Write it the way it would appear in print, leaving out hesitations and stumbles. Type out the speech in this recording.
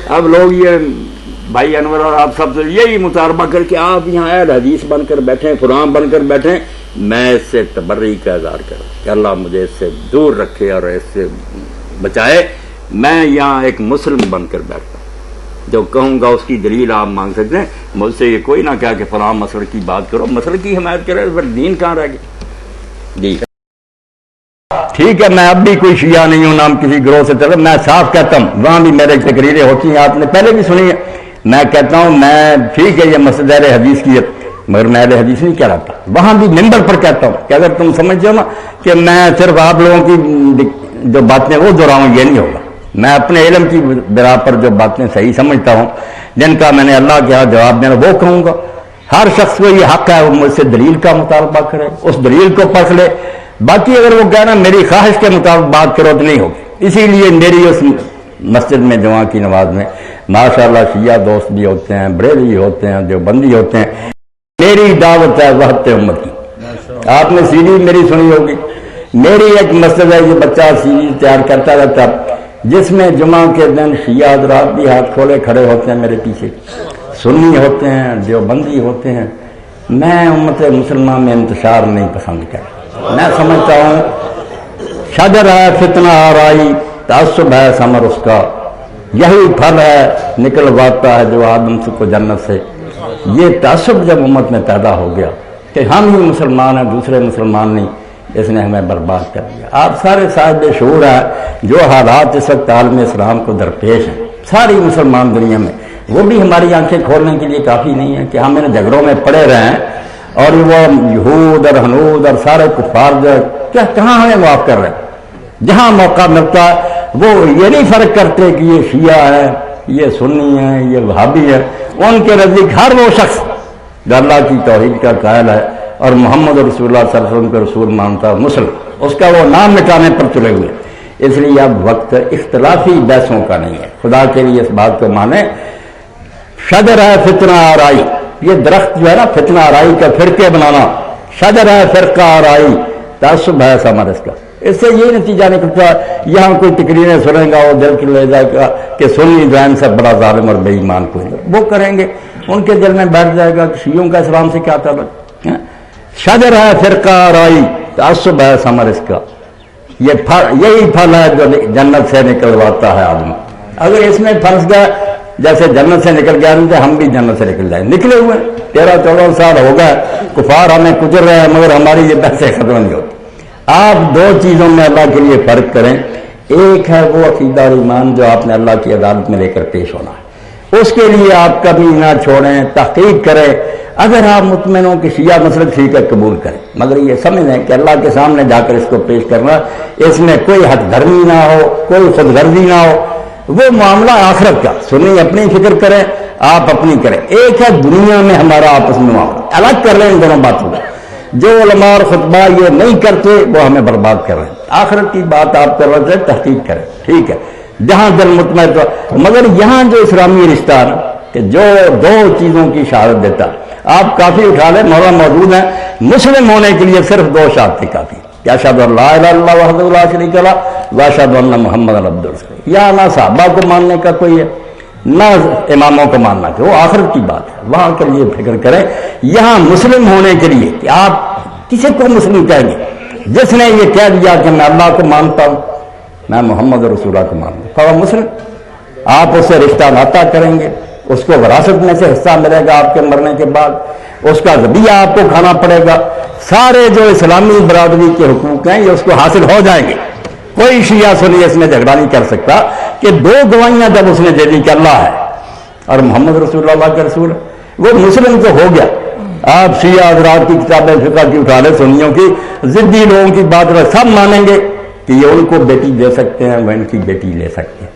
اب لوگ یہ بھائی انور اور آپ سب سے یہی مطالبہ کر کے آپ یہاں اہل حدیث بن کر بیٹھیں، قرآن بن کر بیٹھیں، میں اس سے تبرئی کا اظہار کروں کہ اللہ مجھے اس سے دور رکھے اور اس سے بچائے. میں یہاں ایک مسلم بن کر بیٹھتا ہوں، جو کہوں گا اس کی دلیل آپ مانگ سکتے ہیں. مجھ سے یہ کوئی نہ کہا کہ فلاں مسئلے کی بات کرو، مسئلے کی حمایت کرے، پھر دین کہاں رہ گیا؟ جی ٹھیک ہے، میں اب بھی کوئی شیعہ نہیں ہوں، نام کسی گروہ سے چلو. میں صاف کہتا ہوں، وہاں بھی میرے تقریریں ہوتی ہیں، آپ نے پہلے بھی سنی ہے. میں کہتا ہوں میں ٹھیک ہے یہ مسجد اہل حدیث کی ہے، مگر میں اہل حدیث نہیں کہلاتا. وہاں بھی منبر پر کہتا ہوں کہ اگر تم سمجھو نا کہ میں صرف آپ لوگوں کی جو باتیں وہ دہراؤں، یہ نہیں ہوگا. میں اپنے علم کی بنا پر جو باتیں صحیح سمجھتا ہوں، جن کا میں نے اللہ کے ہاں جواب دینا، وہ کہوں گا. ہر شخص کو یہ حق ہے وہ مجھ سے دلیل کا مطالبہ کرے، اس دلیل کو پڑھ لے. باقی اگر وہ کہنا میری خواہش کے مطابق بات کرو تو نہیں ہوگی. اسی لیے میری اس مسجد میں جمعہ کی نماز میں ماشاءاللہ شیعہ دوست بھی ہوتے ہیں، بریلوی ہوتے ہیں، دیوبندی ہوتے ہیں. میری دعوت ہے وحدت امت کی. آپ نے سی ڈی میری سنی ہوگی. میری ایک مسجد ہے، یہ بچہ سی ڈی تیار کرتا رہتا، جس میں جمعہ کے دن شیعہ حضرات بھی ہاتھ کھولے کھڑے ہوتے ہیں میرے پیچھے، سنی ہوتے ہیں، دیوبندی ہوتے ہیں. میں امت مسلمہ میں انتشار نہیں پسند کرتا. میں سمجھتا ہوں شجر ہے فتنہ آرائی، تعصب ہے ثمر اس کا، یہی پھل ہے نکلواتا ہے جو آدم کو جنت سے. یہ تعصب جب امت میں پیدا ہو گیا کہ ہم ہی مسلمان ہیں دوسرے مسلمان نہیں، اس نے ہمیں برباد کر دیا. آپ سارے صاحب شعور ہیں، جو حالات اس وقت عالم اسلام کو درپیش ہیں ساری مسلمان دنیا میں، وہ بھی ہماری آنکھیں کھولنے کے لیے کافی نہیں ہے کہ ہم ان جھگڑوں میں پڑے رہیں. اور وہ یہود اور ہنود اور سارے کفار جو کیا کہاں ہمیں معاف کر رہے ہیں. جہاں موقع ملتا وہ یہ نہیں فرق کرتے کہ یہ شیعہ ہے، یہ سنی ہے، یہ وہابی ہے. ان کے نزدیک ہر وہ شخص جو اللہ کی توحید کا قائل ہے اور محمد رسول اللہ صلی اللہ علیہ وسلم کا رسول مانتا ہے، مسلم، اس کا وہ نام مٹانے پر چلے ہوئے. اس لیے اب وقت اختلافی بحثوں کا نہیں ہے. خدا کے لیے اس بات کو مانے. شجر ہے فتنہ آرائی، یہ درخت جو ہے نا فتنہ آرائی کا فرقے بنانا، شجر ہے فرقہ آرائی، تعصب ہے ثمر اس کا. اس سے یہ نتیجہ نکلتا ہے یہاں کوئی تقریریں سنیں گا وہ دل کے لے جائے گا کہ سنی جو ہے ان سے بڑا ظالم اور بے ایمان کوئی نہیں. وہ کریں گے، ان کے دل میں بیٹھ جائے گا کہ شیعوں کا اسلام سے کیا تعلق. شجر ہے فرقہ آرائی، تعصب ہے ثمر اس کا. یہی پھل ہے جو جنت سے نکلواتا ہے آدمی. اگر اس میں پھنس گیا جیسے جنت سے نکل گیا نہیں تو ہم بھی جنت سے نکل جائیں. نکلے ہوئے 13-14 سال ہو گئے، کفار ہمیں کچل رہے ہیں، مگر ہماری یہ بحثیں ختم نہیں ہوتی. آپ دو چیزوں میں اللہ کے لیے فرق کریں. ایک ہے وہ عقیدہ اور ایمان جو آپ نے اللہ کی عدالت میں لے کر پیش ہونا ہے، اس کے لیے آپ کبھی نہ چھوڑیں، تحقیق کریں. اگر آپ مطمئن ہوں کہ شیعہ مسلک ٹھیک ہے قبول کریں، مگر یہ سمجھیں کہ اللہ کے سامنے جا کر اس کو پیش کرنا، اس میں کوئی حق دھرمی نہ ہو، کوئی خود غرضی نہ ہو. وہ معاملہ آخرت کا، سنی اپنی فکر کریں، آپ اپنی کریں. ایک ہے دنیا میں ہمارا آپس میں معاملہ، الگ کر لیں ان دونوں باتوں کو. جو علماء اور خطبہ یہ نہیں کرتے وہ ہمیں برباد کر رہے ہیں. آخرت کی بات آپ کر رہے ہیں، تحقیق کریں، ٹھیک ہے، جہاں دل مطمئن تو. مگر یہاں جو اسلامی رشتہ ہے نا کہ جو دو چیزوں کی شہادت دیتا ہے، آپ کافی اٹھا لیں، مولانا موجود ہیں. مسلم ہونے کے لیے صرف 2 شہادتیں کافی، کہ اشہد ان لا الہ الا اللہ وحدہ لا شریک لہ واشہد ان محمد عبدہ ورسولہ. یا نہ صحابہ کو ماننے کا کوئی ہے نہ اماموں کو ماننا، کہ وہ آخرت کی بات ہے، وہاں کے لیے فکر کریں. یہاں مسلم ہونے کے لیے کہ آپ کسی کو مسلم کہیں گے جس نے یہ کہہ دیا کہ میں اللہ کو مانتا ہوں، میں محمد رسول اللہ کو مانتا ہوں، مسلم. آپ اس سے رشتہ ناطہ کریں گے، اس کو وراثت میں سے حصہ ملے گا آپ کے مرنے کے بعد، اس کا ذبیحہ آپ کو کھانا پڑے گا. سارے جو اسلامی برادری کے حقوق ہیں یہ اس کو حاصل ہو جائیں گے. کوئی شیعہ سنی اس میں جھگڑا نہیں کر سکتا کہ 2 گواہیاں جب اس نے دے دی کہ اللہ ہے اور محمد رسول اللہ کے رسول ہے، وہ مسلم تو ہو گیا. آپ شیعہ حضرات کی کتابیں فقہ کی اٹھا لیں، سنیوں کی، ضدی لوگوں کی بات سب مانیں گے کہ یہ ان کو بیٹی دے سکتے ہیں، وہ ان کی بیٹی لے سکتے ہیں.